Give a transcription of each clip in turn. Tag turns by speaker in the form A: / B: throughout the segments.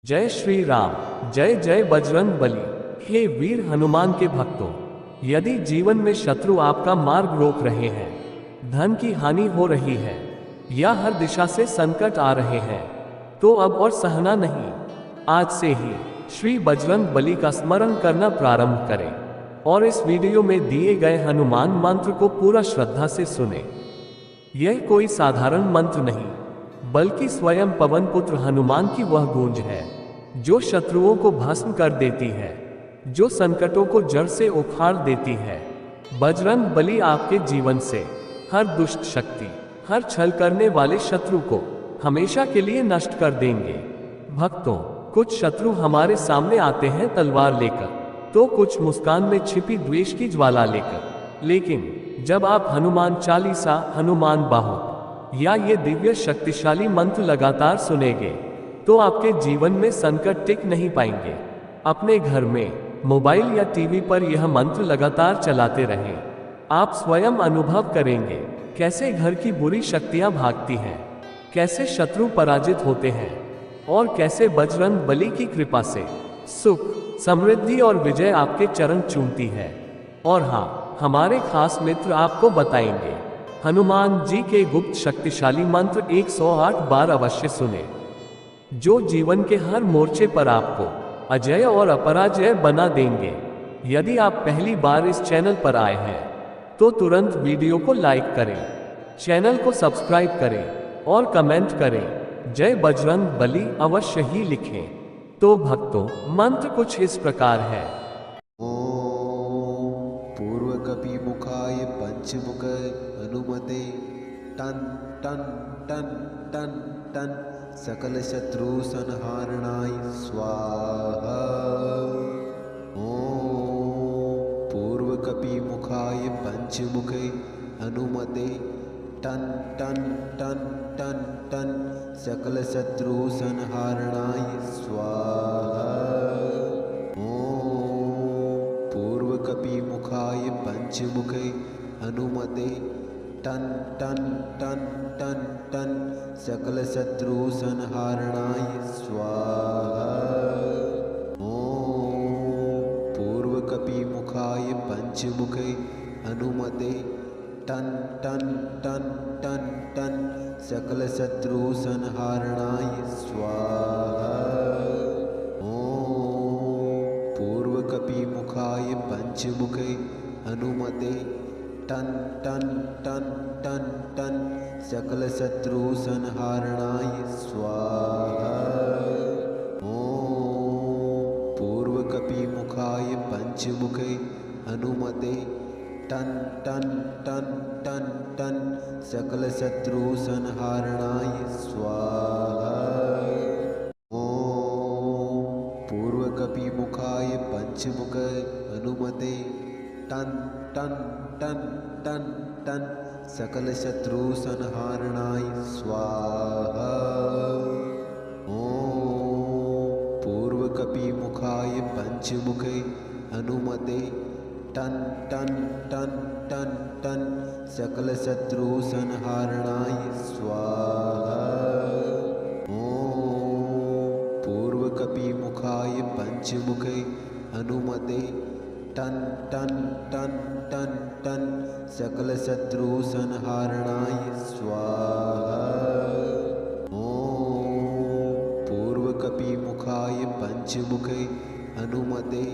A: जय श्री राम। जय जय बजरंग बली। हे वीर हनुमान के भक्तों, यदि जीवन में शत्रु आपका मार्ग रोक रहे हैं, धन की हानि हो रही है या हर दिशा से संकट आ रहे हैं, तो अब और सहना नहीं। आज से ही श्री बजरंग बली का स्मरण करना प्रारंभ करें और इस वीडियो में दिए गए हनुमान मंत्र को पूरा श्रद्धा से सुने। यह कोई साधारण मंत्र नहीं, बल्कि स्वयं पवन पुत्र हनुमान की वह गूंज है जो शत्रुओं को भस्म कर देती है, जो संकटों को जड़ से उखाड़ देती है। बजरंग बली आपके जीवन से हर दुष्ट शक्ति, हर छल करने वाले शत्रु को हमेशा के लिए नष्ट कर देंगे। भक्तों, कुछ शत्रु हमारे सामने आते हैं तलवार लेकर, तो कुछ मुस्कान में छिपी द्वेष की ज्वाला लेकर। लेकिन जब आप हनुमान चालीसा, हनुमान बाहुत या ये दिव्य शक्तिशाली मंत्र लगातार सुनेंगे, तो आपके जीवन में संकट टिक नहीं पाएंगे। अपने घर में, मोबाइल या टीवी पर यह मंत्र लगातार चलाते रहें। आप स्वयं अनुभव करेंगे कैसे घर की बुरी शक्तियां भागती हैं, कैसे शत्रु पराजित होते हैं और कैसे बजरंग बली की कृपा से सुख, समृद्धि और विजय आपके चरण चूमती है। और हाँ, हमारे खास मित्र आपको बताएंगे हनुमान जी के गुप्त शक्तिशाली मंत्र 108 बार अवश्य सुने, जो जीवन के हर मोर्चे पर आपको अजय और अपराजय बना देंगे। यदि आप पहली बार इस चैनल पर आए हैं, तो तुरंत वीडियो को लाइक करें, चैनल को सब्सक्राइब करें और कमेंट करें जय बजरंग बली अवश्य ही लिखें। तो भक्तों, मंत्र कुछ इस प्रकार है।
B: पूर्व कपि मुखाय पंचमुख हनुमते टन टन टन टन टन सकल शत्रु संहारणाय स्वाहा। ओम पूर्व कपि मुखाय पंचमुख हनुमते टन टन टन टन टन सकल शत्रु संहारणाय स्वाहा। पूर्व कपि मुखाय पंचमुख हनुमते टन टन टन टन टन सकल शत्रु संहारणाय स्वाहा। ओम पूर्व कपि मुखाय पंचमुख हनुमते टन टन टन टन टन सकल शत्रु संहारणाय स्वाहा। पूर्व कपि मुखाय पंचमुख हनुमते टन टन टन टन टन सकल शत्रु संहारणाय स्वाहा। ओम पूर्व कपि मुखाय पंचमुख हनुमते टन टन टन टन टन सकल शत्रु संहारणाय स्वाहा। पूर्व कपि मुखाय पंचमुख हनुमते टन टन टन टन टन सकल शत्रु संहारणाय स्वाहा। ओम पूर्व कपि मुखाय पंचमुख हनुमते टन टन टन टन टन सकल शत्रु संहारणाय स्वाहा। पूर्व कपि मुखाय पंचमुख हनुमते टन टन टन टन टन सकल शत्रु संहारणाय स्वाहा। पूर्व कपि मुखाय पंचमुख हनुमते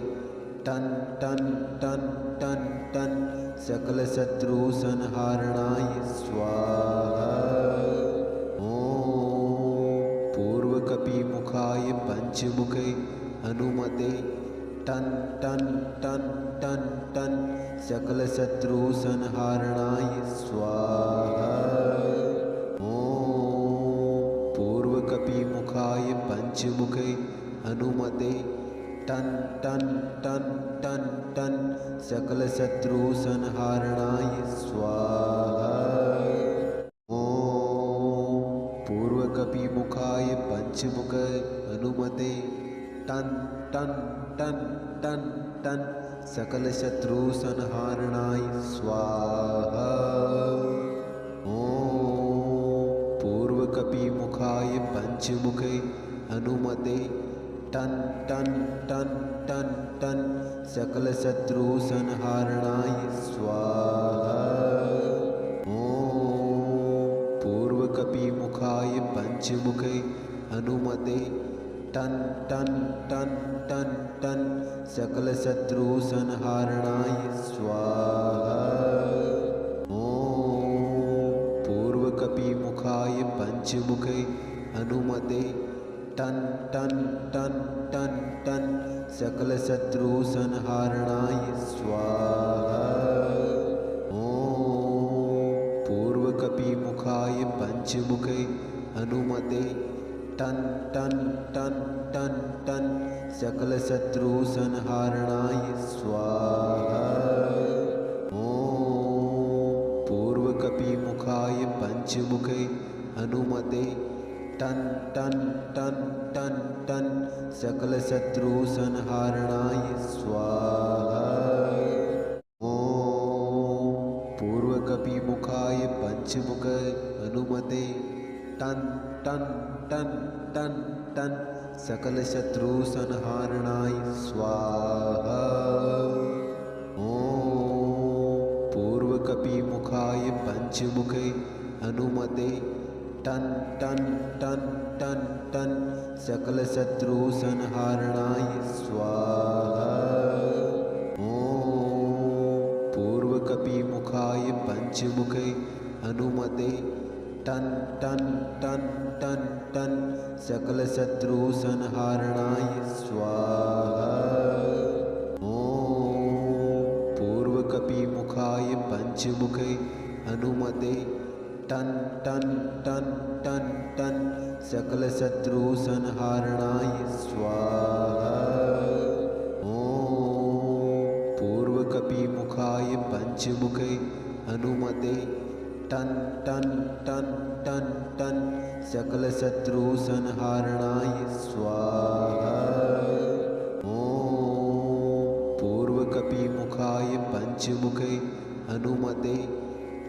B: टन टन टन टन टन सकल शत्रु संहारणाय स्वाहा। पूर्व कपि मुखाय पंचमुख हनुमते टन टन टन टन टन सकल शत्रु संहारणाय स्वाहा। पूर्व कपि मुखाय पंचमुख हनुमते टन टन टन टन टन सकल शत्रु संहारणाय स्वाहा। पूर्व कपि मुखाय पंचमुख हनुमते टन टन टन टन टन सकल शत्रु संहारणाय स्वाहा। पूर्व कपि मुखाय पंचमुख हनुमते टन टन टन टन टन सकलशत्रुसंहारणाय स्वाहा। ॐ पूर्वकपिमुखाय पंचमुखे हनुमते टन टन टन टन टन सकलशत्रुसंहारणाय स्वाहा। ॐ पूर्वकपिमुखाय पंचमुखे हनुमते टन टन टन टन टन सकलशत्रुसंहारणाय स्वाहा। ॐ पूर्वकपिमुखाय पंचमुखे हनुमते टन टन टन टन टन सकलशत्रुसंहारणाय स्वाहा। ॐ पूर्वकपिमुखाय पंचमुखे हनुमते टन टन टन टन टन सकलशत्रुसंहारणाय स्वाहा। ॐ पूर्वकपिमुखाय पंचमुखे हनुमते टन टन टन टन टन सकलशत्रुसंहारणाय स्वाहा। ॐ पूर्वकपिमुखाय पंचमुखे हनुमते टन टन टन टन टन सकलशत्रुसंहारणाय स्वाहा। ॐ पूर्वकपिमुखाय पंचमुखे हनुमते टन टन टन टन टन सकलशत्रुसंहारणाय स्वाहा। ॐ पूर्वकपिमुखाय पंचमुखे हनुमते टन टन टन टन टन सकलशत्रुसंहारणाय स्वाहा। ॐ पूर्वकपिमुखाय पंचमुखे हनुमते टन टन टन टन टन सकलशत्रुसंहारणाय स्वाहा। ॐ पूर्वकपिमुखाय पंचमुखे हनुमते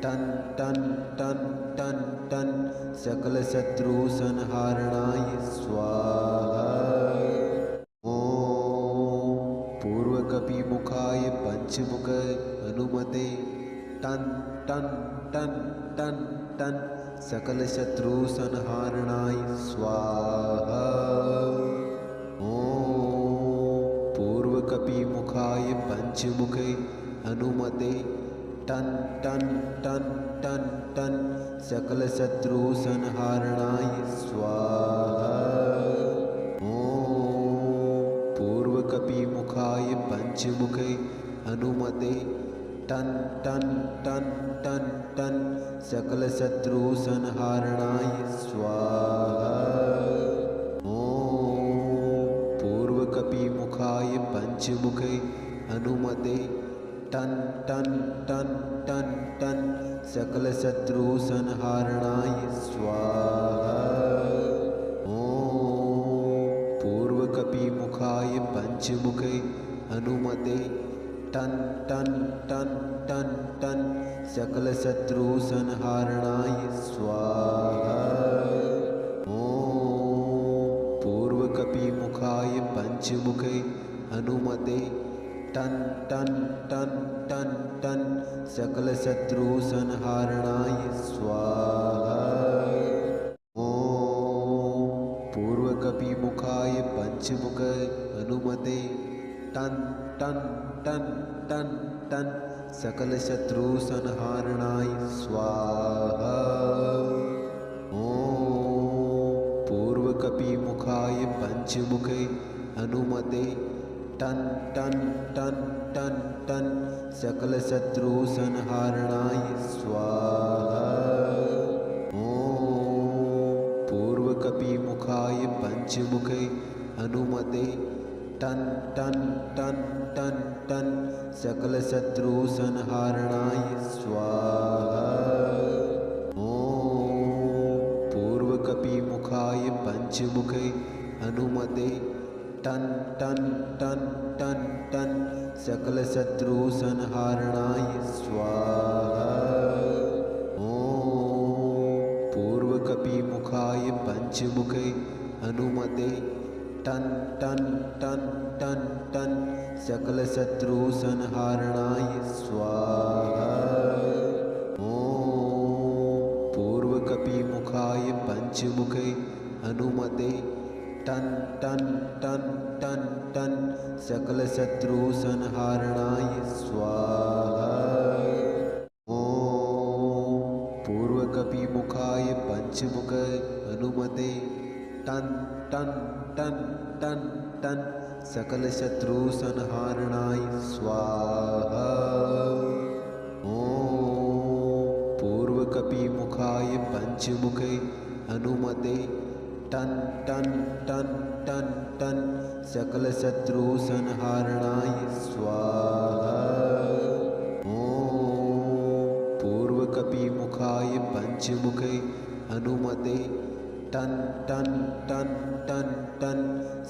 B: टन टन टन टन टन सकलशत्रुसंहारणाय स्वाहा। ॐ पूर्वकपिमुखाय पंचमुखे हनुमते टन टन टन टन टन सकलशत्रुसंहारणाय स्वाहा। ॐ पूर्वकपिमुखाय पंचमुखे हनुमते टन टन टन टन टन सकलशत्रुसंहारणाय स्वाहा। ॐ पूर्वकपिमुखाय पंचमुखे हनुमते टन टन टन टन टन सकलशत्रुसंहारणाय स्वाहा। ॐ पूर्वकपिमुखाय पंचमुखे हनुमते टन टन टन टन टन सकलशत्रुसंहारणाय स्वाहा। ॐ पूर्वकपिमुखाय पंचमुखे हनुमते टन टन टन टन टन सकलशत्रुसंहारणाय स्वाहा। ॐ पूर्वकपिमुखाय पंचमुखे हनुमते टन टन टन टन टन सकलशत्रुसंहारणाय स्वाहा। ॐ पूर्वकपिमुखाय पंचमुखे हनुमते टन टन टन टन टन सकलशत्रुसंहारणाय स्वाहा। ॐ पूर्वकपिमुखाय पंचमुखे हनुमते टन टन टन टन टन सकलशत्रुसंहारणाय स्वाहा। ॐ पूर्वकपिमुखाय पंचमुखे हनुमते टन टन टन टन टन सकलशत्रुसंहारणाय स्वाहा। ॐ पूर्वकपिमुखाय पंचमुखे हनुमते टन टन टन टन टन सकलशत्रुसंहारणाय स्वाहा। ॐ पूर्वकपिमुखाय पंचमुखे हनुमते टन टन टन टन टन सकल शत्रु संहारणाय स्वाहा। ओम पूर्वकपिमुखाय पंचमुखे हनुमते टन टन टन टन टन सकल शत्रु संहारणाय स्वाहा। ओम पूर्वकपिमुखाय पंचमुख हनुमते टन टन टन टन टन सकल शत्रु संहारणाय स्वाहा। ओम पूर्वकपिमुखाय पंचमुखे हनुमते टन टन टन टन टन सकल शत्रु संहारणाय स्वाहा। ओम पूर्वकपिमुखाय पंचमुखे हनुमते टन टन टन टन टन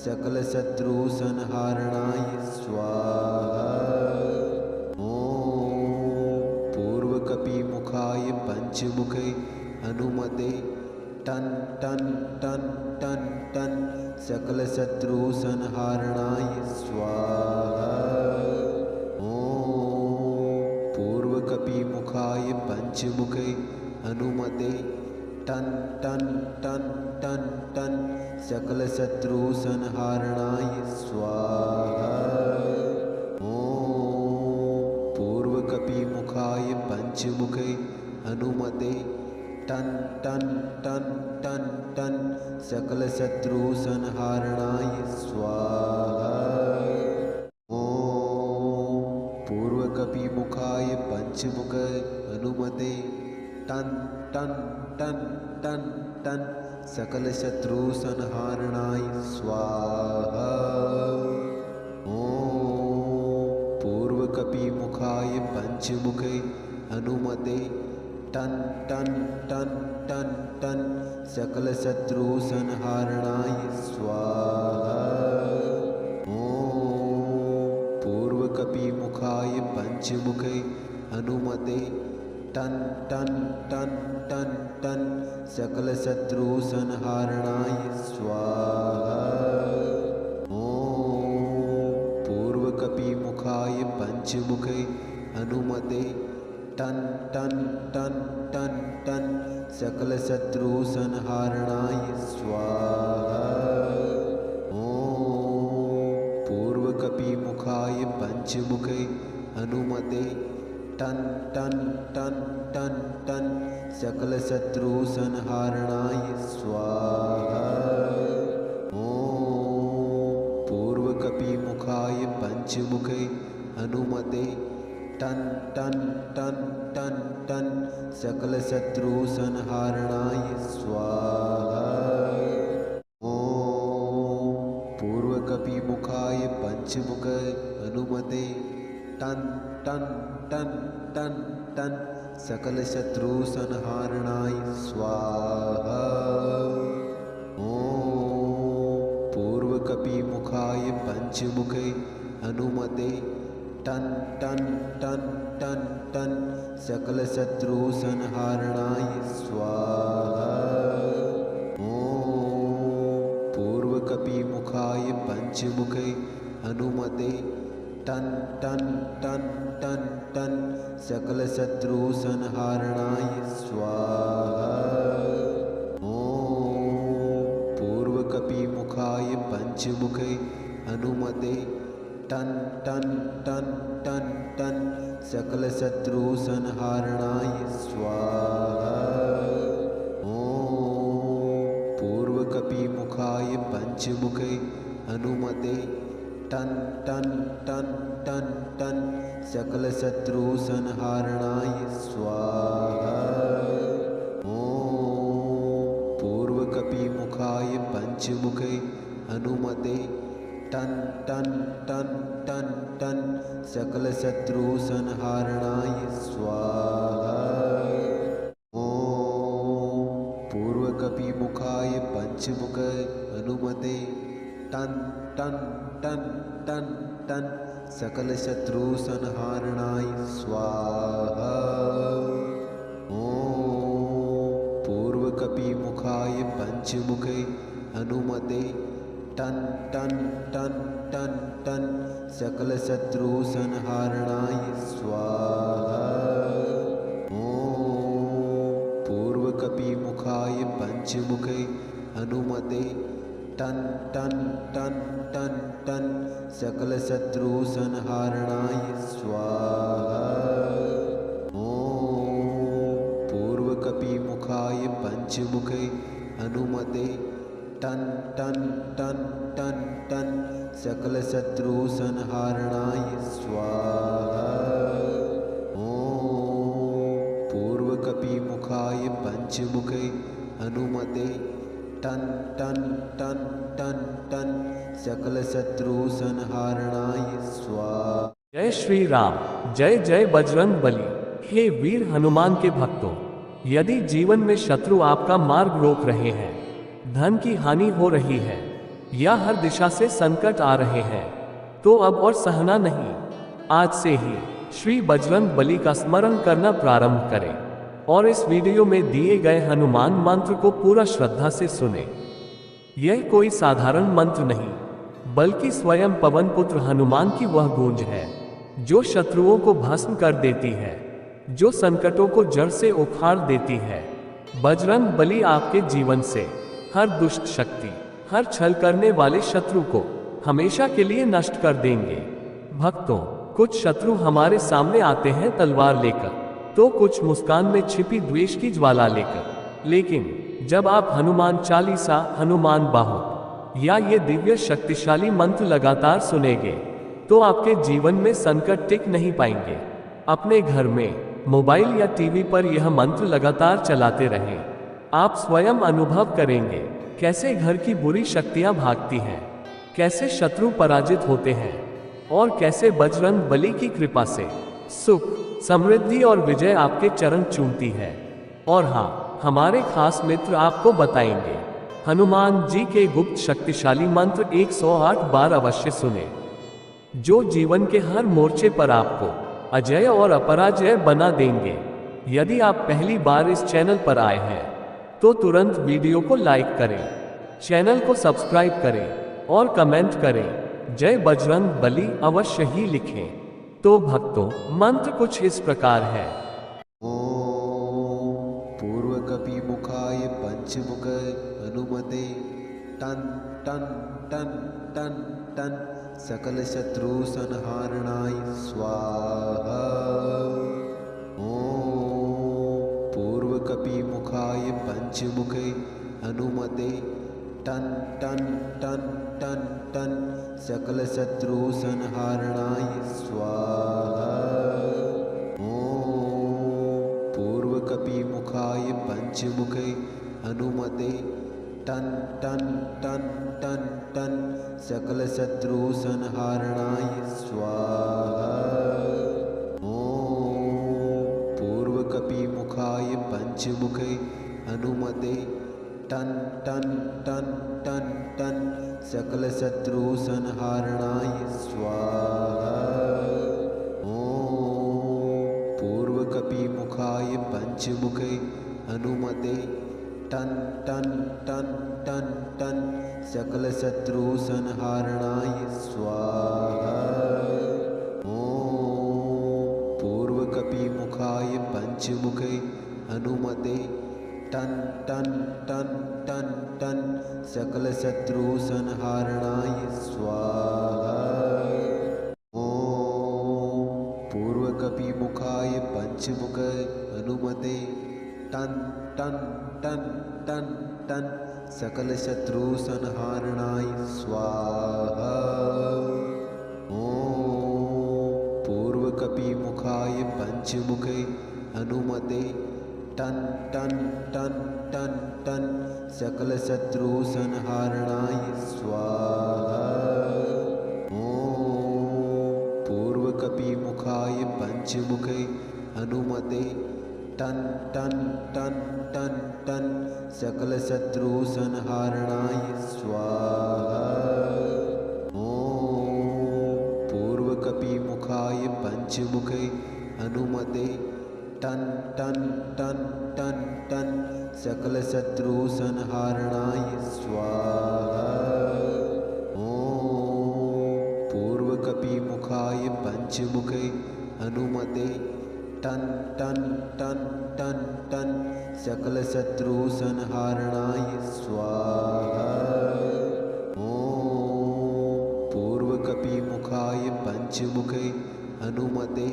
B: सकल शत्रु संहारणाय स्वाहा। ओम पूर्वकपिमुखाय पंचमुखे हनुमते टन टन टन टन टन सकल शत्रु संहारणाय स्वाहा। ओम पूर्वकपिमुखाय पंचमुखे हनुमते टन टन टन टन टन सकल शत्रु संहारणाय स्वाहा। ओम पूर्वकपिमुखाय पंचमुखे हनुमते टन टन टन टन टन सकल शत्रु संहारणाय स्वाहा। ओम पूर्वकपिमुखाय पंचमुख हनुमते टन टन टन टन टन सकल शत्रु संहारणाय स्वाहा। ओम पूर्वकपिमुखाय पंचमुखे हनुमते टन टन टन टन टन सकल शत्रु संहारणाय स्वाहा। ओम पूर्वकपिमुखाय पंचमुखे हनुमते टन टन टन टन टन सकल शत्रु संहारणाय स्वाहा। ओम पूर्वकपिमुखाय पंचमुखे हनुमते टन टन टन टन टन सकल शत्रु संहारणाय स्वाहा। ओम पूर्वकपिमुखाय पंचमुखे हनुमते टन टन टन टन टन सकल शत्रु संहारणाय स्वाहा। ओम पूर्वकपिमुखाय पंचमुखे हनुमते टन टन टन टन टन सकल शत्रु संहारणाय स्वाहा। ओम पूर्वकपिमुखाय पंचमुख हनुमते टन टन टन टन टन सकल शत्रु संहारणाय स्वाहा। ओम पूर्वकपिमुखाय पंचमुखे हनुमते टन टन टन टन टन सकल शत्रु संहारणाय स्वाहा। ओम पूर्वकपिमुखाय पंचमुखे हनुमते टन टन टन टन टन सकल शत्रु संहारणाय स्वाहा। ओम पूर्वकपिमुखाय पंचमुखे हनुमते टन टन टन टन टन सकल शत्रु संहारणाय स्वाहा। ओम पूर्वकपिमुखाय पंचमुखे हनुमते टन टन टन टन टन सकल शत्रु संहारणाय स्वाहा। ओम पूर्वकपिमुखाय पंचमुखे हनुमते टन टन टन टन टन सकल शत्रु संहारणाय स्वाहा। ओम पूर्वकपिमुखाय पंचमुख हनुमते टन टन टन टन टन सकल शत्रु संहारणाय स्वाहा। ओम पूर्वकपिमुखाय पंचमुखे हनुमते टन टन टन टन टन सकलशत्रुसंहारणाय स्वाहा। ॐ पूर्वकपिमुखाय पंचमुखे हनुमते टन टन टन टन टन सकलशत्रुसंहारणाय स्वाहा। ॐ पूर्वकपिमुखाय पंचमुखे हनुमते टन टन टन टन टन सकलशत्रुसंहारणाय स्वाहा। ॐ पूर्वकपिमुखाय पंचमुखे हनुमते टन टन टन टन टन सकलशत्रुसंहारणाय स्वाहा।
A: जय श्री राम, जय जय बजरंग बली। हे वीर हनुमान के भक्तों, यदि जीवन में शत्रु आपका मार्ग रोक रहे हैं, धन की हानि हो रही है या हर दिशा से संकट आ रहे हैं, तो अब और सहना नहीं, आज से ही श्री बजरंग बली का स्मरण करना प्रारंभ करें और इस वीडियो में दिए गए हनुमान मंत्र को पूरा श्रद्धा से सुने। यह कोई साधारण मंत्र नहीं, बल्कि स्वयं पवन पुत्र हनुमान की वह गूंज है जो शत्रुओं को भस्म कर देती है, जो संकटों को जड़ से उखाड़ देती है। बजरंग बली आपके जीवन से हर दुष्ट शक्ति, हर छल करने वाले शत्रु को हमेशा के लिए नष्ट कर देंगे। भक्तों, कुछ शत्रु हमारे सामने आते हैं तलवार लेकर, तो कुछ मुस्कान में छिपी द्वेष की ज्वाला लेकर, लेकिन जब आप हनुमान चालीसा, हनुमान बाहु या ये दिव्य शक्तिशाली मंत्र लगातार सुनेंगे, तो आपके जीवन में संकट टिक नहीं पाएंगे। अपने घर में, मोबाइल या टीवी पर यह मंत्र लगातार चलाते रहें। आप स्वयं अनुभव करेंगे कैसे घर की बुरी शक्तियां भागती हैं, कैसे शत्रु पराजित होते हैं और कैसे बजरंग बली की कृपा से सुख, समृद्धि और विजय आपके चरण चूमती है। और हाँ, हमारे खास मित्र आपको बताएंगे हनुमान जी के गुप्त शक्तिशाली मंत्र 108 बार अवश्य सुने, जो जीवन के हर मोर्चे पर आपको अजय और अपराजय बना देंगे। यदि आप पहली बार इस चैनल पर आए हैं, तो तुरंत वीडियो को लाइक करें, चैनल को सब्सक्राइब करें और कमेंट करें जय बजरंग बली अवश्य ही लिखें। तो भक्तों, मंत्र कुछ इस प्रकार है।
B: ॐ पूर्वकपिमुखाय पंचमुख हनुमते टन टन टन टन टन सकलशत्रुसंहारणाय स्वाहा। ॐ पूर्वकपिमुखाय पंचमुखे हनुमते टन टन टन टन टन सकलशत्रुसंहारणाय स्वाहा। ॐ पूर्वकपिमुखाय पंचमुखे हनुमते टन टन टन टन टन सकलशत्रुसंहारणाय स्वाहा। ॐ पूर्वकपिमुखाय पंचमुखे हनुमते टन टन टन टन टन सकलशत्रुसंहारणाय स्वाहा। ॐ पूर्वकपिमुखाय पंचमुखे हनुमते टन टन टन टन टन सकलशत्रुसंहारणाय स्वाहा। ॐ पूर्वकपिमुखाय पंचमुखे हनुमते टन टन टन टन टन सकलशत्रुसंहारणाय स्वाहा। ॐ पूर्वकपिमुखाय पंचमुख हनुमते टन टन टन टन टन सकलशत्रुसंहारणाय स्वाहा। ॐ पूर्वकपिमुखाय पंचमुखे हनुमते टन टन टन टन टन सकलशत्रुसंहारणाय स्वाहा। ॐ पूर्वकपिमुखाय पंचमुखे हनुमते टन टन टन टन टन सकलशत्रुसंहारणाय स्वाहा। ॐ पूर्वकपिमुखाय पंचमुखे हनुमते टन टन टन टन टन सकलशत्रुसंहारणाय स्वाहा। ॐ पूर्वकपिमुखाय पञ्चमुखे हनुमते टन् टन् टन् टन् टन् सकलशत्रुसंहारणाय स्वाहा। ॐ पूर्वकपिमुखाय पञ्चमुखे हनुमते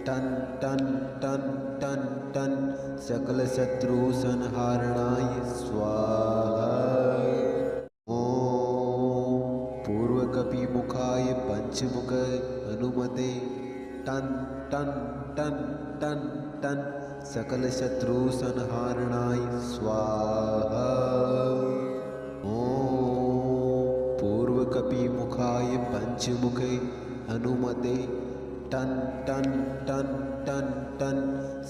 B: टन् टन् टन् टन् टन् सकलशत्रुसंहारणाय स्वाहा। ॐ पूर्वकपिमुखाय पञ्चमुखे हनुमते टन् टन् टन् टन् टन् सकलशत्रुसंहारणाय स्वाहा। ॐ पूर्वकपिमुखाय पञ्चमुखे हनुमते टन् टन् टन् टन् टन्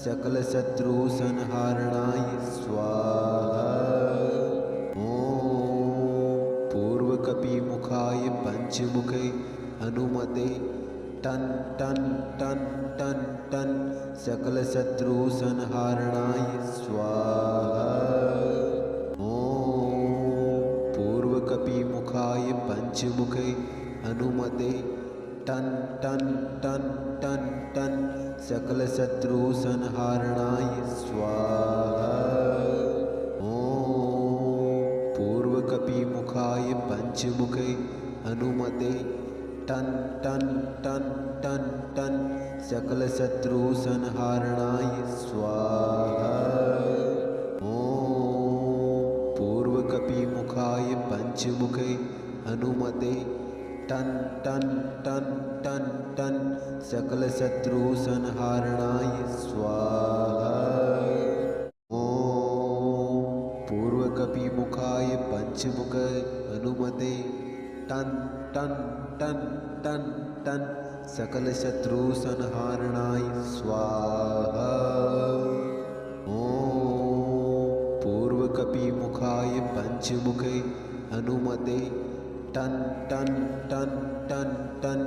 B: सकलशत्रुसंहारणाय स्वाहा। ॐ पूर्वकपिमुखाय पञ्चमुखे हनुमते टन् टन् टन् टन् टन् सकलशत्रुसंहारणाय स्वाहा। ॐ पूर्वकपिमुखाय पञ्चमुखे हनुमते टन् टन् टन् टन् टन् सकलशत्रुसंहारणाय स्वाहा। ॐ पूर्वकपिमुखाय पञ्चमुखे हनुमते टन् टन् टन् टन् टन् सकलशत्रुसंहारणाय स्वाहा। ॐ पूर्वकपिमुखाय पञ्चमुखे हनुमते टन् टन् टन् टन् टन् सकलशत्रुसंहारणाय स्वाहा। ॐ पूर्वकपिमुखाय पञ्चमुखे हनुमते टन् टन् टन् टन् टन् सकलशत्रुसंहारणाय स्वाहा। ॐ पूर्वकपिमुखाय पञ्चमुखे हनुमते टन् टन् टन् टन् टन्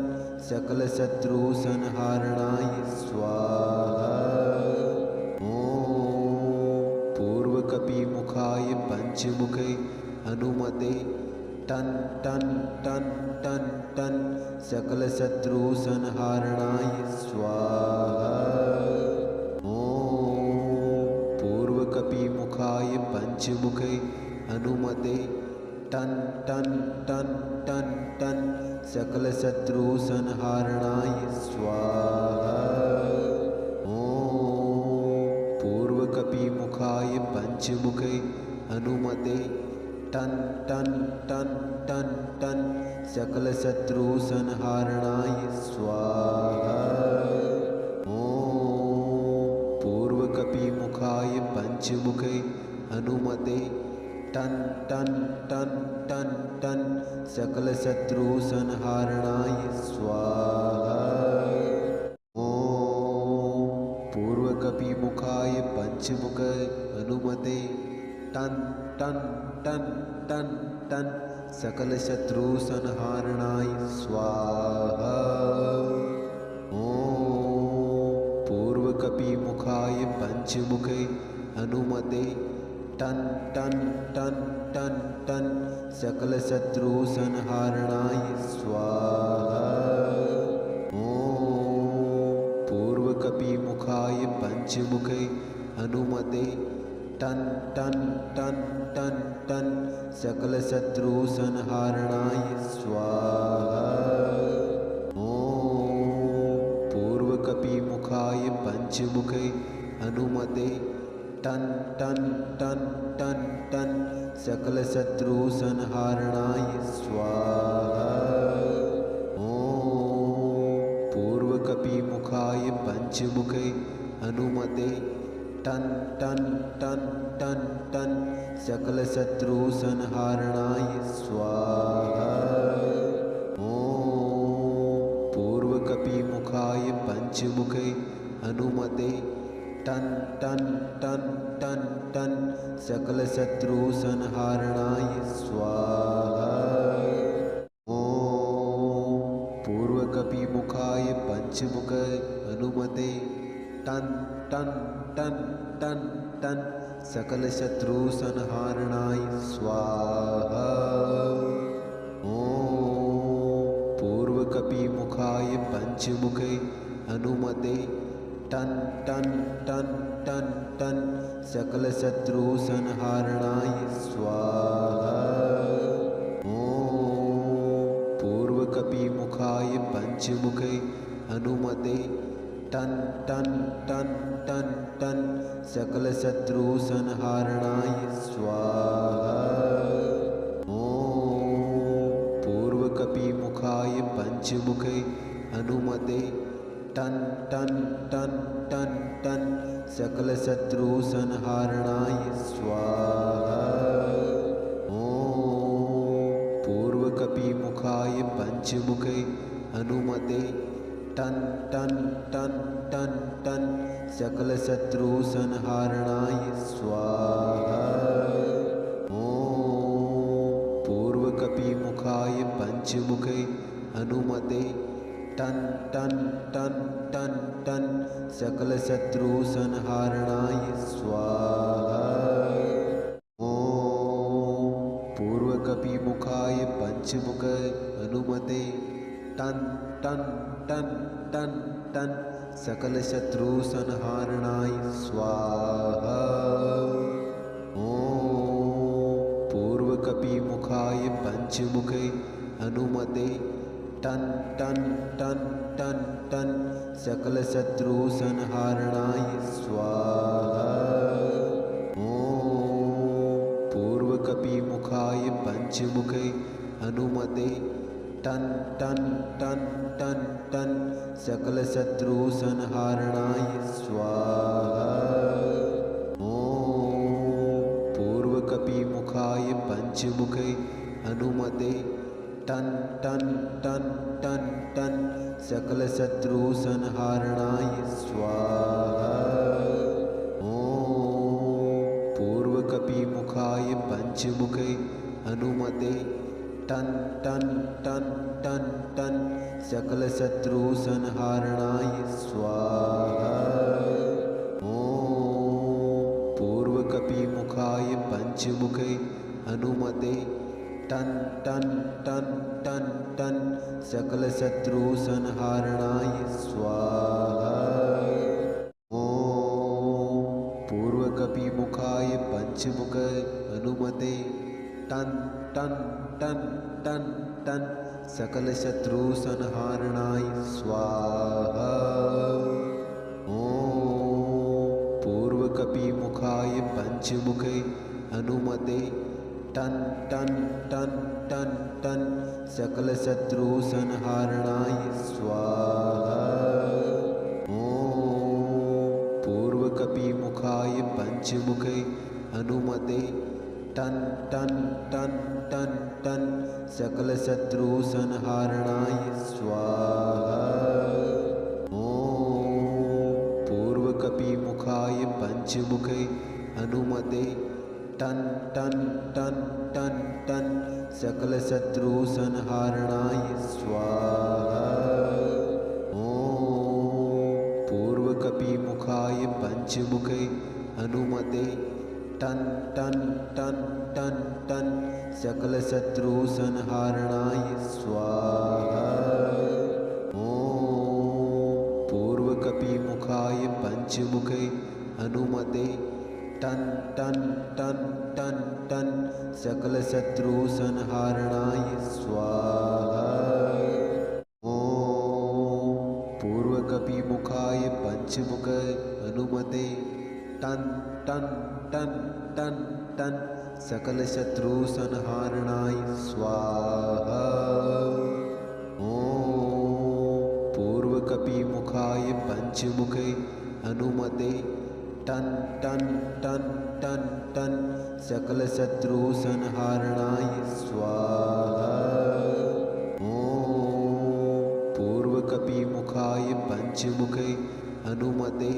B: सकलशत्रुसंहारणाय स्वाहा। ॐ पूर्वकपिमुखाय पञ्चमुखे हनुमते टन् टन् टन् टन् टन् सकलशत्रुसंहारणाय स्वाहा। ॐ पूर्वकपिमुखाय पञ्चमुखे हनुमते टन् टन् टन् टन् टन् सकलशत्रुसंहारणाय स्वाहा। ॐ पूर्वकपिमुखाय पञ्चमुखे हनुमते टन् टन् टन् टन् टन् सकलशत्रुसंहारणाय स्वाहा। ॐ पूर्वकपिमुखाय पञ्चमुखे हनुमते टन् टन् टन् टन् टन् सकलशत्रुसंहारणाय स्वाहा। ॐ पूर्वकपिमुखाय पञ्चमुखे हनुमते टन् टन् टन् टन् टन् सकलशत्रुसंहारणाय स्वाहा। ॐ पूर्वकपिमुखाय पञ्चमुखे हनुमते टन् टन् टन् टन् टन् सकलशत्रुसंहारणाय स्वाहा। ॐ पूर्वकपिमुखाय पञ्चमुखे हनुमते टन् टन् टन् टन् टन् सकलशत्रुसंहारणाय स्वाहा। ॐ पूर्वकपिमुखाय पञ्चमुखे हनुमते टन् टन् टन् टन् टन् सकलशत्रुसंहारणाय स्वाहा। ॐ पूर्वकपिमुखाय पञ्चमुखे हनुमते टन् टन् टन् टन् टन् सकलशत्रुसंहारणाय स्वाहा। ॐ पूर्वकपिमुखाय पञ्चमुखे हनुमते टन् टन् टन् टन् टन् सकलशत्रुसंहारणाय स्वाहा। ॐ पूर्वकपिमुखाय पञ्चमुखे हनुमते टन् टन् टन् टन् टन् सकलशत्रुसंहारणाय स्वाहा। ॐ पूर्वकपिमुखाय पूर्वकपिमुखाय पञ्चमुखे हनुमते टन् टन् टन् टन् टन् सकलशत्रुसंहारणाय स्वाहा। ॐ पूर्वकपिमुखाय पञ्चमुखे हनुमते टन् टन् टन् टन् टन् सकलशत्रुसंहारणाय स्वाहा। ॐ पूर्वकपिमुखाय पञ्चमुखे हनुमते टन् टन् टन् टन् टन् सकलशत्रुसंहारणाय स्वाहा। ॐ पूर्वकपिमुखाय पञ्चमुखे हनुमते टन् टन् टन् टन् टन् सकलशत्रुसंहारणाय स्वाहा। ॐ पूर्वकपिमुखाय पञ्चमुखे हनुमते टन् टन् टन् टन् टन् सकलशत्रुसंहारणाय स्वाहा। ॐ पूर्वकपिमुखाय पञ्चमुखे हनुमते टन् टन् टन् टन् टन् सकलशत्रुसंहारणाय स्वाहा। ॐ पूर्वकपिमुखाय पञ्चमुखे हनुमते टन् टन् टन् टन् टन् सकलशत्रुसंहारणाय स्वाहा। ॐ पूर्वकपिमुखाय पञ्चमुखे हनुमते टन् टन् टन् टन् टन् सकलशत्रुसंहारणाय स्वाहा। ॐ पूर्वकपिमुखाय पञ्चमुखे हनुमते टन् टन् टन् टन् टन् सकलशत्रुसंहारणाय स्वाहा। ॐ पूर्वकपिमुखाय पञ्चमुखे हनुमते टन् टन् टन् टन् टन् सकलशत्रुसंहारणाय स्वाहा। ॐ पूर्वकपिमुखाय पञ्चमुखे हनुमते टन् टन् टन् टन् टन् सकलशत्रुसंहारणाय स्वाहा। ॐ पूर्वकपिमुखाय पञ्चमुखे हनुमते टन् टन् टन् टन् टन् सकलशत्रुसंहारणाय स्वाहा। ॐ पूर्वकपिमुखाय पञ्चमुखे हनुमते टन् टन् टन् टन् टन् सकलशत्रुसंहारणाय स्वाहा। ॐ पूर्वकपिमुखाय पञ्चमुखे हनुमते टन् टन् टन् टन् टन् सकलशत्रुसंहारणाय स्वाहा। ॐ पूर्वकपिमुखाय पञ्चमुखे हनुमते टन् टन् टन् टन् टन् सकलशत्रुसंहारणाय स्वाहा। ॐ पूर्वकपिमुखाय पञ्चमुखे हनुमते टन् टन् टन् टन् टन् सकलशत्रुसंहारणाय स्वाहा। ॐ पूर्वकपिमुखाय पञ्चमुखे हनुमते टन् टन् टन् टन् टन् सकलशत्रुसंहारणाय स्वाहा। ॐ पूर्वकपिमुखाय पञ्चमुखे हनुमते टन् टन् टन् टन् टन् सकलशत्रुसंहारणाय स्वाहा। ॐ पूर्वकपिमुखाय पञ्चमुखे हनुमते टन् टन् टन् टन् टन् सकलशत्रुसंहारणाय स्वाहा। ॐ पूर्वकपिमुखाय पञ्चमुखे हनुमते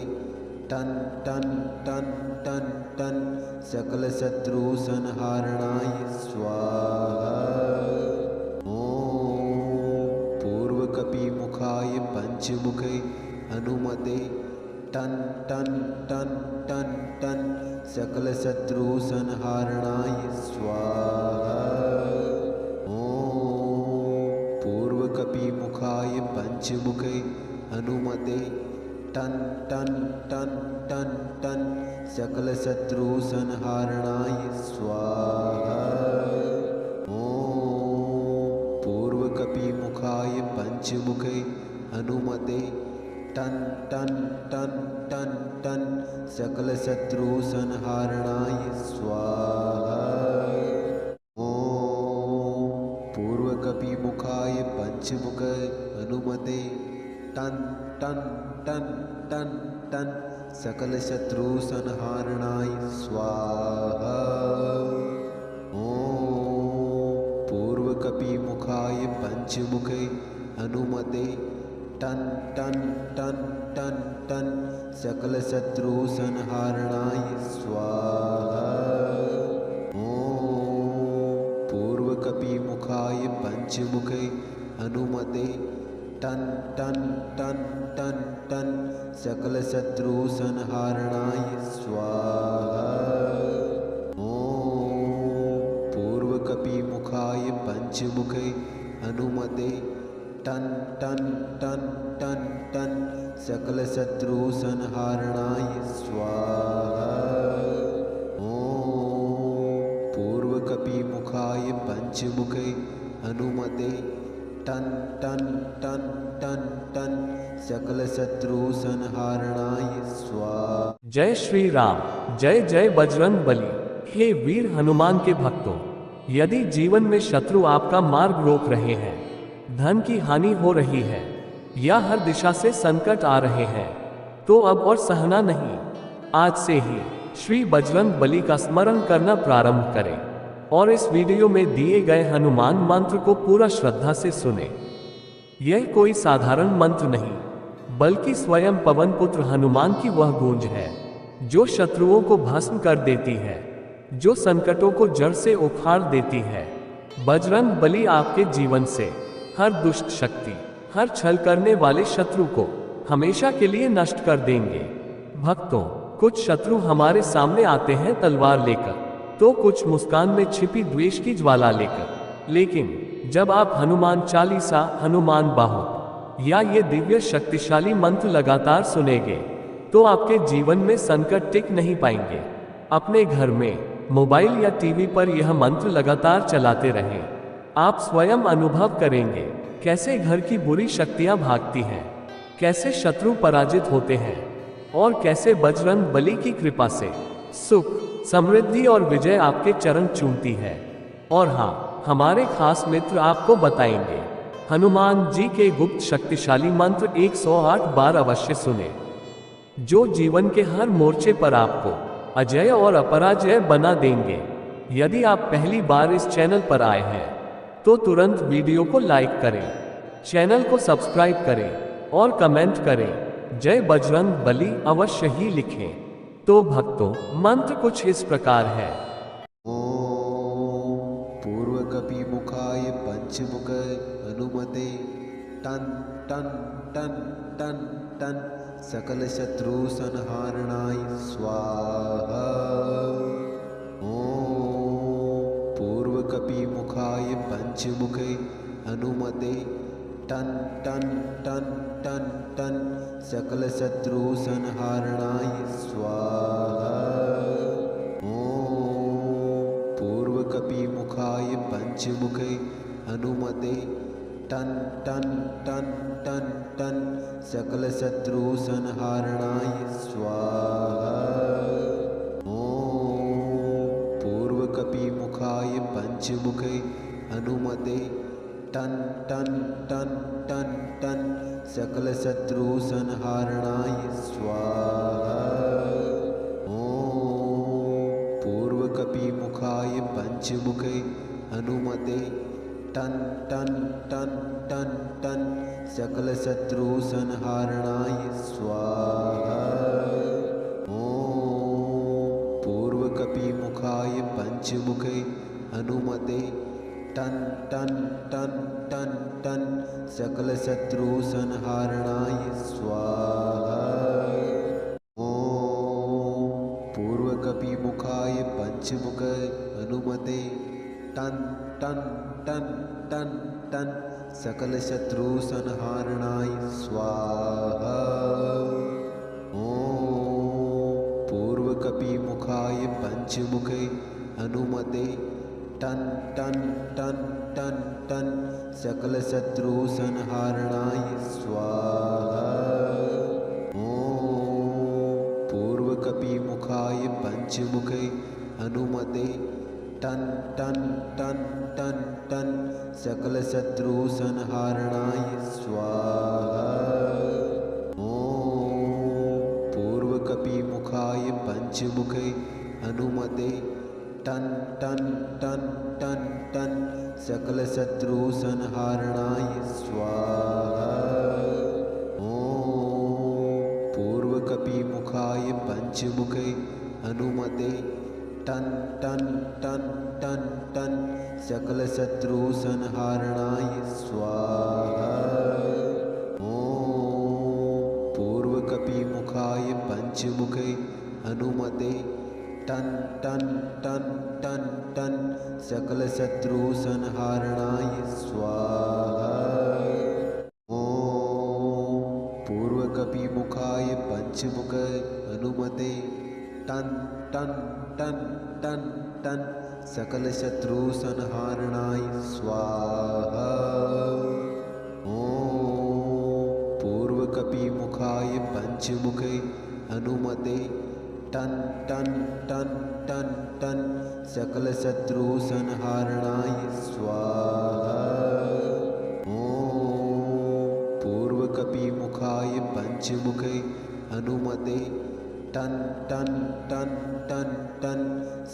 B: टन् टन् टन् टन् टन् सकलशत्रुसंहारणाय स्वाहा। ॐ पूर्वकपिमुखाय पञ्चमुखे हनुमते टन् टन् टन् टन् टन् सकलशत्रुसंहारणाय स्वाहा। ॐ पूर्वकपिमुखाय पञ्चमुखे हनुमते टन टन टन टन टन सकलशत्रुसंहारणाय स्वाहा। ॐ पूर्वकपिमुखाय पञ्चमुखे हनुमते टन टन टन टन टन सकलशत्रुसंहारणाय स्वाहा। ॐ पूर्वकपिमुखाय पञ्चमुखे हनुमते टन टन टन टन टन सकलशत्रुसंहारणाय स्वाहा। ॐ पूर्वकपिमुखाय पञ्चमुखे हनुमते टन टन टन टन टन सकलशत्रुसंहारणाय स्वाहा। ॐ पूर्वकपिमुखाय पञ्चमुखे हनुमते टन टन टन टन टन सकलशत्रुसंहारणाय स्वाहा। ॐ पूर्वकपिमुखाय पञ्चमुखे हनुमते टन टन टन टन टन सकलशत्रुसंहारणाय स्वाहा। ॐ पूर्वकपिमुखाय पञ्चमुखे हनुमते टन टन टन टन टन सकलशत्रुसंहारणाय स्वाहा।
A: जय श्री राम, जय जय बजरंग बली। हे वीर हनुमान के भक्तों, यदि जीवन में शत्रु आपका मार्ग रोक रहे हैं, धन की हानि हो रही है या हर दिशा से संकट आ रहे हैं, तो अब और सहना नहीं। आज से ही श्री बजरंग बली का स्मरण करना प्रारंभ करें और इस वीडियो में दिए गए हनुमान मंत्र को पूरा श्रद्धा से सुने। यह कोई साधारण मंत्र नहीं, बल्कि स्वयं पवन पुत्र हनुमान की वह गूंज है जो शत्रुओं को भस्म कर देती है, जो संकटों को जड़ से उखाड़ देती है। बजरंग बली आपके जीवन से हर दुष्ट शक्ति, हर छल करने वाले शत्रु को हमेशा के लिए नष्ट कर देंगे। भक्तों, कुछ शत्रु हमारे सामने आते हैं तलवार लेकर, तो कुछ मुस्कान में छिपी द्वेष की ज्वाला लेकर। लेकिन जब आप हनुमान चालीसा, हनुमान बाहु या ये दिव्य शक्तिशाली मंत्र लगातार सुनेंगे, तो आपके जीवन में संकट टिक नहीं पाएंगे। अपने घर में, मोबाइल या टीवी पर यह मंत्र लगातार चलाते रहें। आप स्वयं अनुभव करेंगे कैसे घर की बुरी शक्तियां भागती हैं, कैसे शत्रु पराजित होते हैं और कैसे बजरंग बली की कृपा से सुख, समृद्धि और विजय आपके चरण चूमती है। और हाँ, हमारे खास मित्र आपको बताएंगे हनुमान जी के गुप्त शक्तिशाली मंत्र 108 बार अवश्य सुने, जो जीवन के हर मोर्चे पर आपको अजय और अपराजय बना देंगे। यदि आप पहली बार इस चैनल पर आए हैं, तो तुरंत वीडियो को लाइक करें, चैनल को सब्सक्राइब करें और कमेंट करें जय बजरंग बली अवश्य ही लिखें। तो भक्तों, मंत्र कुछ इस प्रकार है।
B: ॐ पूर्वकपिमुखाय पञ्चमुखे हनुमते टन टन टन टन टन सकलशत्रुसंहारणाय स्वाहा। ॐ पूर्वकपिमुखाय पञ्चमुखे हनुमते टन टन टन टन टन सकलशत्रुसंहारणाय स्वाहा। ॐ पूर्वकपिमुखाय पञ्चमुखे हनुमते टन टन टन टन टन सकलशत्रुसंहारणाय स्वाहा। ॐ पूर्वकपिमुखाय पञ्चमुखे हनुमते टन टन टन टन टन सकलशत्रुसंहारणाय स्वाहा। ॐ पूर्वकपिमुखाय पञ्चमुखे हनुमते टन टन टन टन टन सकलशत्रुसंहारणाय स्वाहा। ॐ पूर्वकपिमुखाय पञ्चमुखे हनुमते टन टन टन टन टन सकलशत्रुसंहारणाय स्वाहा। ॐ पूर्वकपिमुखाय पञ्चमुखे हनुमते टन टन टन टन टन सकल शत्रु संहारणाय स्वाहा। ओम पूर्वकपिमुखाय पंचमुखे हनुमते टन टन टन टन टन सकल शत्रु संहारणाय स्वाहा। ओम पूर्वकपिमुखाय पंचमुखे हनुमते टन टन टन टन टन सकल शत्रु संहारणाय स्वाहा। ओम पूर्वकपिमुखाय पंचमुखे हनुमते टन टन टन टन टन सकल शत्रु संहारणाय स्वाहा। ओम पूर्वकपिमुखाय पंचमुखे हनुमते टन टन टन टन टन सकल शत्रु संहारणाय स्वाहा। ओम पूर्वकपिमुखाय पंचमुखे हनुमते टन टन टन टन टन सकल शत्रु संहारणाय स्वाहा। ओम पूर्वकपिमुखाय पंचमुखे हनुमते टन टन टन टन टन सकल शत्रु संहारणाय स्वाहा। ओम पूर्वकपिमुखाय पंचमुखे हनुमते टन टन टन टन टन सकल शत्रु संहारणाय स्वाहा। ओम पूर्वकपिमुखाय पंचमुखे हनुमते टन टन टन टन टन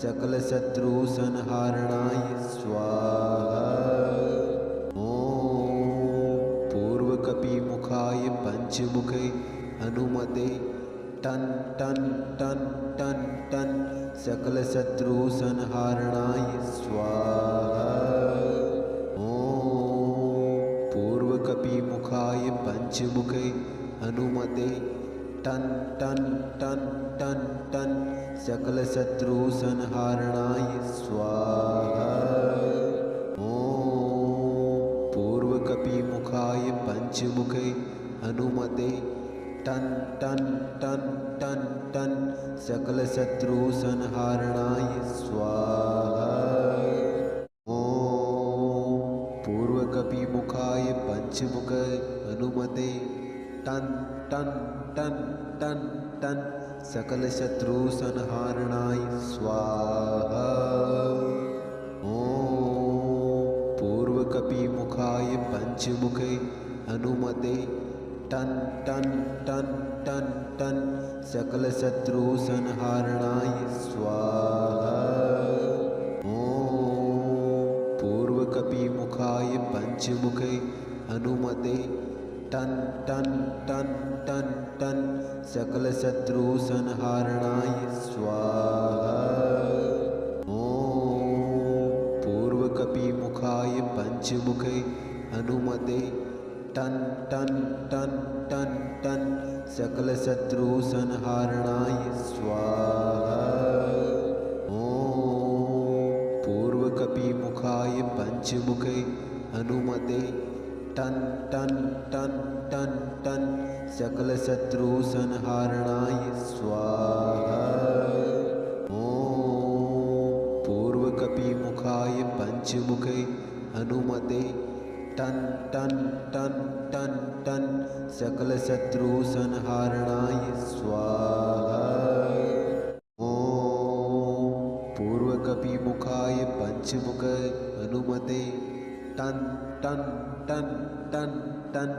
B: सकल शत्रु संहारणाय स्वाहा। ओम पूर्वकपिमुखाय पंचमुखे हनुमते टन टन टन टन टन सकल शत्रु संहारणाय स्वाहा। ओम पूर्वकपिमुखाय पंचमुखे हनुमते टन टन टन टन टन सकल शत्रु संहारणाय स्वाहा। ओम पूर्वकपिमुखाय पंचमुखे हनुमते टन टन टन टन टन सकल शत्रु संहारणाय स्वाहा। ओम पूर्वकपिमुखाय पंचमुखे हनुमते टन टन टन टन टन सकल शत्रु संहारणाय स्वाहा। ओम पूर्वकपिमुखाय पंचमुखे हनुमते टन टन टन टन टन सकल शत्रु संहारणाय स्वाहा। ओम पूर्वकपिमुखाय पंचमुखे हनुमते टन टन टन टन टन सकल शत्रु संहारणाय स्वाहा। ओम पूर्वकपिमुखाय पंचमुखे हनुमते टन टन टन टन टन सकल शत्रु संहारणाय स्वाहा। ओम पूर्वकपिमुखाय पंचमुखे हनुमते टन टन टन टन टन सकल शत्रु संहारणाय स्वाहा। ओम पूर्वकपिमुखाय पंचमुखे हनुमते टन टन टन टन टन सकल शत्रु संहारणाय स्वाहा। ओम पूर्वकपिमुखाय पंचमुखे हनुमते टन टन टन टन टन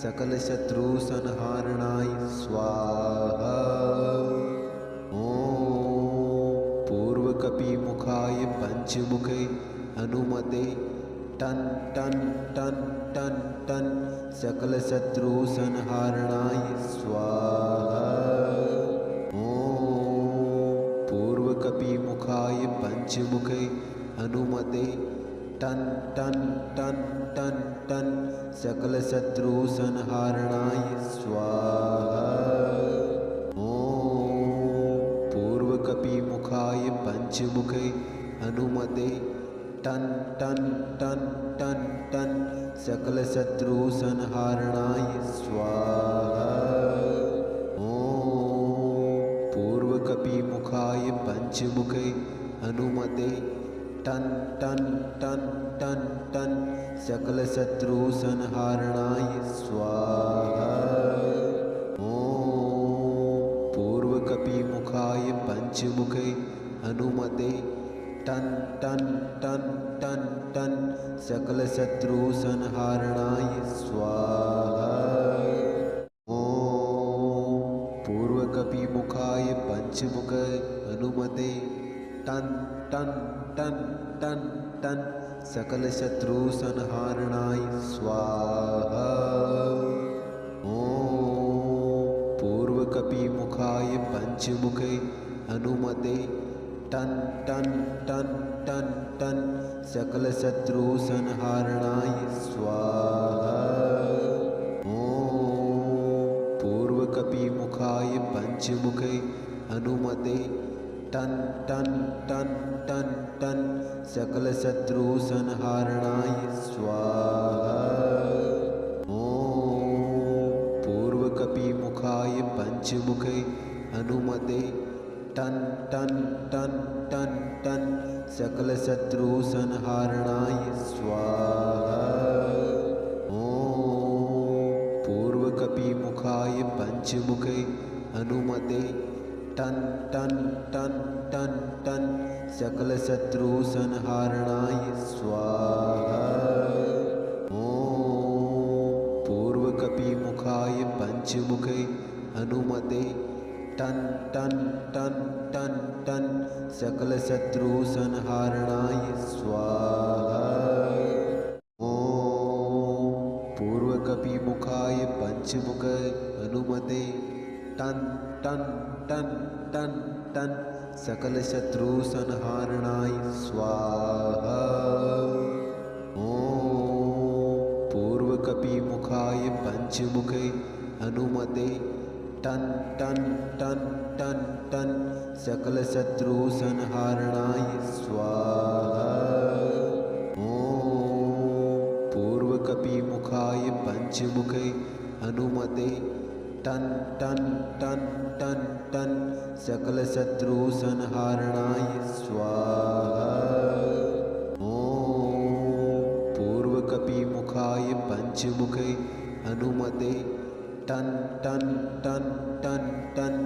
B: सकल शत्रु संहारणाय स्वाहा। ओम पूर्वकपिमुखाय पंचमुखे हनुमते टन टन टन टन टन सकल शत्रु संहारणाय स्वाहा। ओम पूर्वकपिमुखाय पंचमुखे हनुमते टन टन टन टन टन सकल शत्रु संहारणाय स्वाहा। ओम पूर्वकपिमुखाय पंचमुखे हनुमते टन टन टन टन टन सकलशत्रुसंहारणाय स्वाहा। ॐ पूर्वकपिमुखाय पञ्चमुखे हनुमते टन् टन् टन् टन् टन् सकलशत्रुसंहारणाय स्वाहा। ॐ पूर्वकपिमुखाय पञ्चमुखे हनुमते टन् टन् टन् टन् टन् सकलशत्रुसंहारणाय स्वाहा। ॐ पूर्वकपिमुखाय पञ्चमुखे हनुमते टन् टन् टन् टन् टन् सकलशत्रुसंहारणाय स्वाहा। ॐ पूर्वकपिमुखाय पञ्चमुखे हनुमते टन् टन् टन् टन् टन् सकलशत्रुसंहारणाय स्वाहा। ॐ पूर्वकपिमुखाय पञ्चमुखे हनुमते टन् टन् टन् टन् टन् सकलशत्रुसंहारणाय स्वाहा। ॐ पूर्वकपिमुखाय पञ्चमुखे हनुमते टन् टन् टन् टन् टन् सकलशत्रुसंहारणाय स्वाहा। ॐ पूर्वकपिमुखाय पञ्चमुखे हनुमते टन् टन् टन् टन् टन् सकलशत्रुसंहारणाय स्वाहा। ॐ पूर्वकपिमुखाय पञ्चमुखे हनुमते टन् टन् टन् टन् टन् सकलशत्रुसंहारणाय स्वाहा। ॐ पूर्वकपिमुखाय पञ्चमुखे हनुमते टन् टन् टन् टन् टन् सकलशत्रुसंहारणाय स्वाहा। ॐ पूर्वकपिमुखाय पञ्चमुखे हनुमते टन् टन् टन् टन् टन् सकलशत्रुसंहारणाय स्वाहा। ॐ पूर्वकपिमुखाय पञ्चमुखे हनुमते टन् टन् टन् टन् टन् सकलशत्रुसंहारणाय स्वाहा। ॐ पूर्वकपिमुखाय पञ्चमुखे हनुमते टन् टन् टन् टन् टन्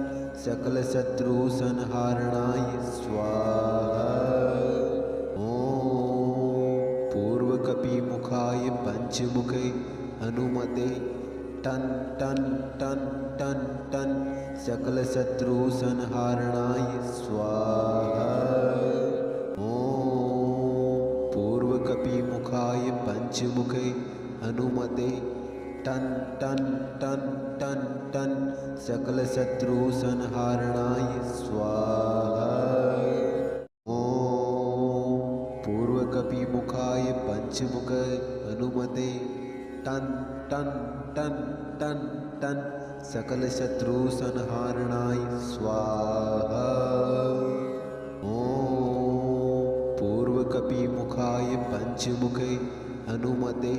B: सकलशत्रुसंहारणाय स्वाहा। ॐ पूर्वकपिमुखाय पञ्चमुखे हनुमते टन् टन् टन् टन् टन् सकलशत्रुसंहारणाय स्वाहा। ॐ पूर्वकपिमुखाय पञ्चमुखे हनुमते टन् टन् टन् टन् टन् सकलशत्रुसंहारणाय स्वाहा। ॐ पूर्वकपिमुखाय पञ्चमुखे हनुमते टन् टन् टन् टन् टन् सकलशत्रुसंहारणाय स्वाहा। ॐ पूर्वकपिमुखाय पञ्चमुखे हनुमते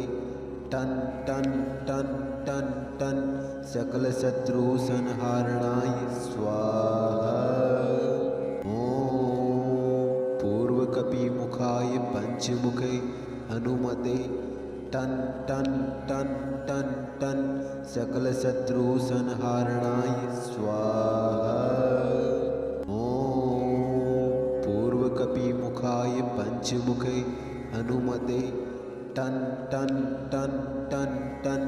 B: टन् टन् टन् टन् टन् सकलशत्रुसंहारणाय स्वाहा। ॐ पूर्वकपिमुखाय पञ्चमुखे हनुमते टन् टन् टन् टन् टन् सकलशत्रुसंहारणाय स्वाहा। ॐ पूर्वकपिमुखाय पञ्चमुखे हनुमते टन् टन् टन् टन् टन्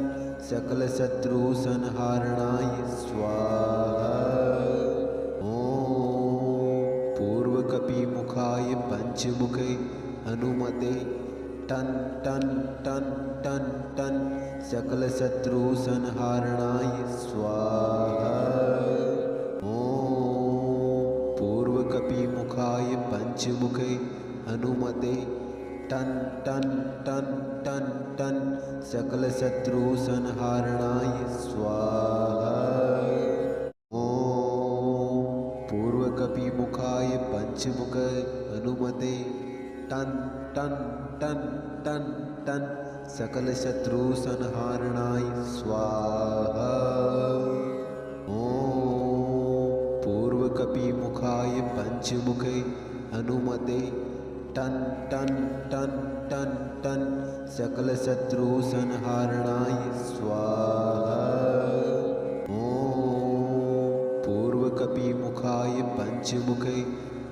B: सकलशत्रुसंहारणाय स्वाहा। ॐ पूर्वकपिमुखाय पञ्चमुखे हनुमते टन् टन् टन् टन् टन् सकलशत्रुसंहारणाय स्वाहा। ॐ पूर्वकपिमुखाय पञ्चमुखे हनुमते टन् टन् टन् टन् टन् सकलशत्रुसंहारणाय स्वाहा। ॐ पूर्वकपिमुखाय पञ्चमुखे हनुमते टन् टन् टन् टन् टन् सकल शत्रु संहारणाय स्वाहा। ओम पूर्वकपिमुखाय पंचमुखे हनुमते टन टन टन टन टन सकल शत्रु संहारणाय स्वाहा। ओम पूर्वकपिमुखाय पंचमुखे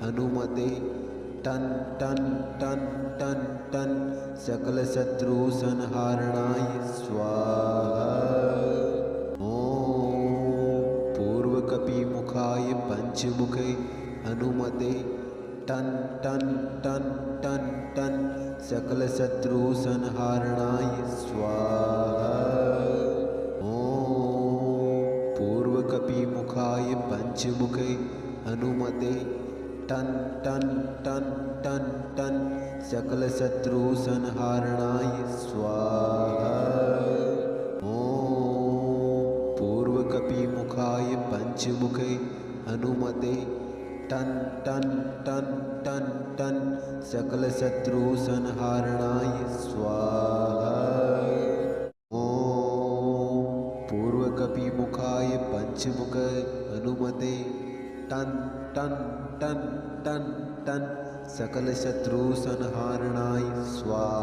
B: हनुमते टन टन टन टन टन सकल शत्रु संहारणाय स्वाहा। ओम पूर्वकपिमुखाय पंचमुखे हनुमते टन टन टन टन टन सकल शत्रु संहारणाय स्वाहा। ओम पूर्वकपिमुखाय पंचमुखे हनुमते टन टन टन टन टन सकल शत्रु संहारणाय स्वाहा। ओम पूर्वकपिमुखाय पंचमुखे हनुमते टन टन टन टन टन सकल शत्रु संहारणाय स्वाहा। ओम पूर्वकपिमुखाय पंचमुखे हनुमते टन टन टन टन टन सकल शत्रु संहारणाय स्वाहा।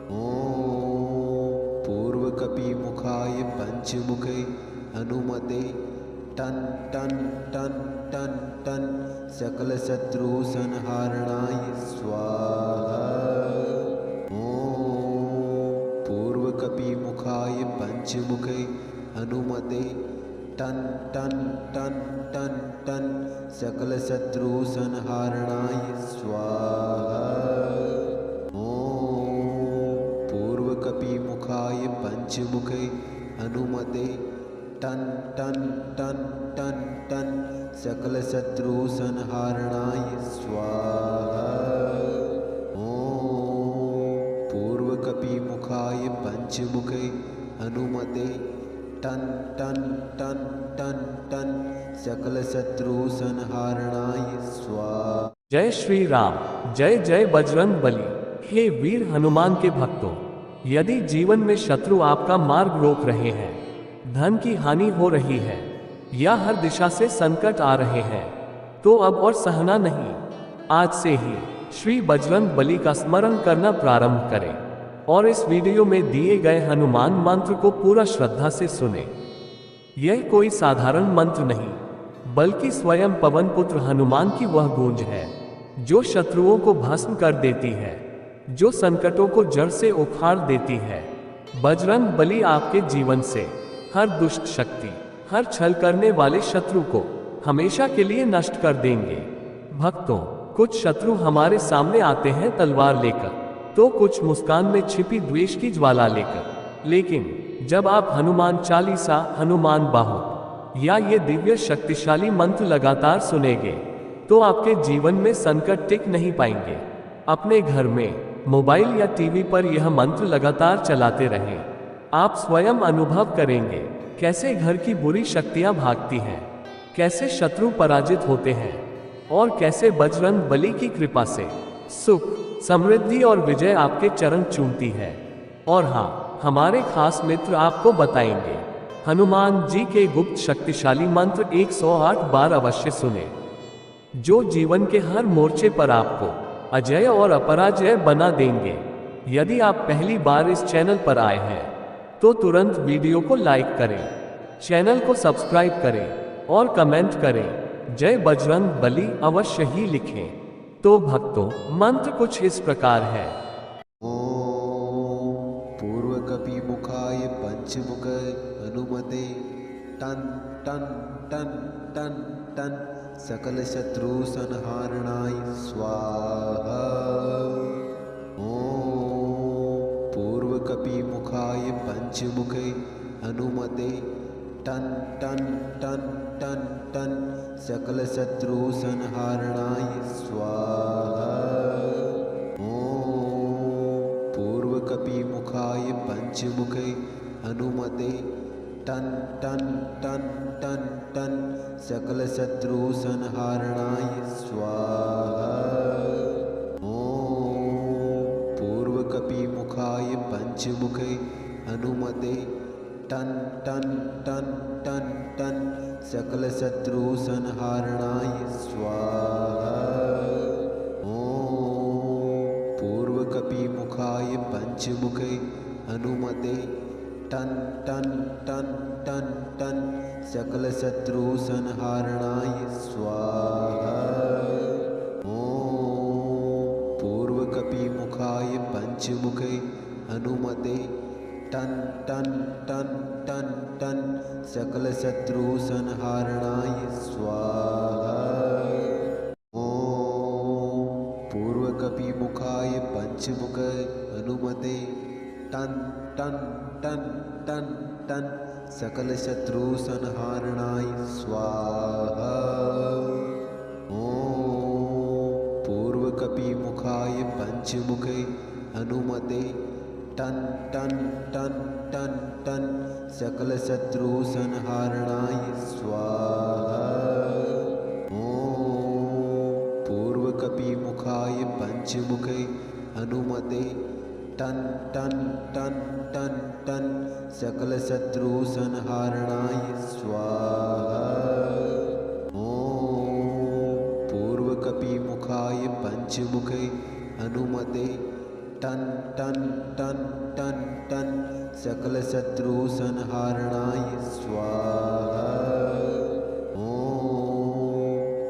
B: ओम पूर्वकपिमुखाय पंचमुखे हनुमते टन टन टन टन टन सकल शत्रु संहारणाय स्वाहा। ओम पूर्वकपिमुखाय पंचमुखे हनुमते टन टन टन टन टन सकल शत्रु संहारणाय स्वाहा। ओम पूर्वकपिमुखाय पंचमुखे हनुमते टन टन टन टन टन सकल शत्रु संहारणाय स्वाहा। ओम पूर्वकपिमुखाय पंचमुखे हनुमते टन टन टन टन टन सकल शत्रु संहारणाय स्वाहा।
A: जय श्री राम, जय जय बजरंग बली। हे वीर हनुमान के भक्तों, यदि जीवन में शत्रु आपका मार्ग रोक रहे हैं, धन की हानि हो रही है या हर दिशा से संकट आ रहे हैं, तो अब और सहना नहीं, आज से ही श्री बजरंग बली का स्मरण करना प्रारंभ करें और इस वीडियो में दिए गए हनुमान मंत्र को पूरा श्रद्धा से सुने। यह कोई साधारण मंत्र नहीं, बल्कि स्वयं पवन पुत्र हनुमान की वह गूंज है जो शत्रुओं को भस्म कर देती है, जो संकटों को जड़ से उखाड़ देती है। बजरंग बली आपके जीवन से हर दुष्ट शक्ति, हर छल करने वाले शत्रु को हमेशा के लिए नष्ट कर देंगे। भक्तों, कुछ शत्रु हमारे सामने आते हैं तलवार लेकर, तो कुछ मुस्कान में छिपी द्वेष की ज्वाला लेकर। लेकिन जब आप हनुमान चालीसा, हनुमान बाहु या ये दिव्य शक्तिशाली मंत्र लगातार सुनेंगे, तो आपके जीवन में संकट टिक नहीं पाएंगे। अपने घर में, मोबाइल या टीवी पर यह मंत्र लगातार चलाते रहें। आप स्वयं अनुभव करेंगे कैसे घर की बुरी शक्तियां भागती हैं, कैसे शत्रु पराजित होते हैं और कैसे बजरंग बली की कृपा से सुख, समृद्धि और विजय आपके चरण चूमती है। और हाँ, हमारे खास मित्र आपको बताएंगे हनुमान जी के गुप्त शक्तिशाली मंत्र 108 बार अवश्य सुने, जो जीवन के हर मोर्चे पर आपको अजय और अपराजय बना देंगे। यदि आप पहली बार इस चैनल पर आए हैं, तो तुरंत वीडियो को लाइक करें, चैनल को सब्सक्राइब करें और कमेंट करें जय बजरंग बली अवश्य ही लिखें। तो भक्तों, मंत्र कुछ इस प्रकार है।
B: ओम पूर्वकपिमुखाय पंचमुख हनुमते टन टन टन टन टन सकल शत्रु संहारणाय स्वाहा। ओम पूर्वकपिमुखाय पंचमुखे हनुमते टन टन टन टन टन सकल शत्रु संहारणाय स्वाहा। ओम पूर्वकपिमुखाय पंचमुखे हनुमते टन टन टन टन टन सकल शत्रु संहारणाय स्वाहा। ओम पूर्वकपिमुखाय पञ्चमुखे हनुमते टन् टन् टन् टन् टन् सकलशत्रुसंहारणाय स्वाहा। ॐ पूर्वकपिमुखाय पञ्चमुखे हनुमते टन् टन् टन् टन् टन् सकलशत्रुसंहारणाय स्वाहा। ॐ पूर्वकपिमुखाय पञ्चमुखे हनुमते टन् टन् टन् टन् टन् सकलशत्रुसंहारणाय स्वाहा। ॐ पूर्वकपिमुखाय पञ्चमुखे हनुमते टन् टन् टन् टन् टन् सकलशत्रुसंहारणाय स्वाहा। ॐ पूर्वकपिमुखाय पञ्चमुखे हनुमते टन् टन् टन् टन् टन् सकलशत्रुसंहारणाय स्वाहा। ॐ पूर्वकपिमुखाय पञ्चमुखे हनुमते टन् टन् टन् टन् टन् सकलशत्रुसंहारणाय स्वाहा। ॐ पूर्वकपिमुखाय पञ्चमुखे हनुमते टन् टन् टन् टन् टन् सकलशत्रुसंहारणाय स्वाहा। ॐ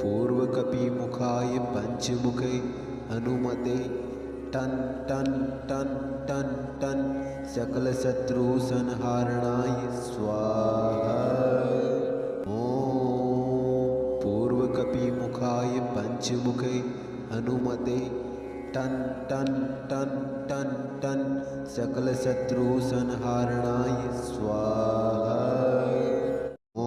B: पूर्वकपिमुखाय पञ्चमुखे हनुमते टन् टन् टन् टन् टन् सकलशत्रुसंहारणाय स्वाहा। ॐ पूर्वकपिमुखाय पञ्चमुखे हनुमते टन् टन् टन् टन् टन् सकलशत्रुसंहारणाय स्वाहा। ॐ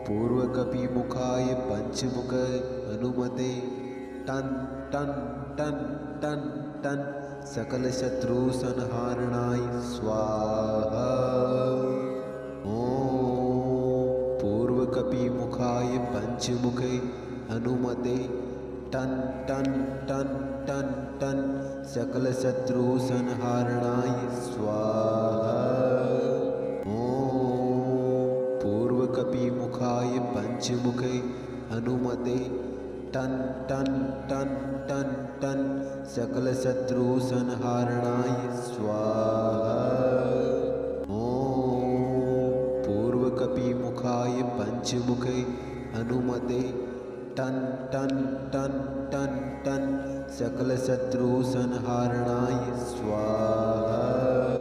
B: पूर्वकपिमुखाय पञ्चमुखे हनुमते टन् टन् टन् टन् टन् सकलशत्रुसंहारणाय स्वाहा। ॐ पूर्वकपिमुखाय पञ्चमुखे हनुमते टन् टन् टन् टन् टन् सकलशत्रुसंहारणाय स्वाहा। ॐ पूर्वकपिमुखाय पञ्चमुखे हनुमते टन् टन् टन् टन् टन् सकलशत्रुसंहारणाय स्वाहा। ॐ पूर्वकपिमुखाय पञ्चमुखे हनुमते टन् टन् टन् टन् टन् सकलशत्रुसंहारणाय स्वाहा।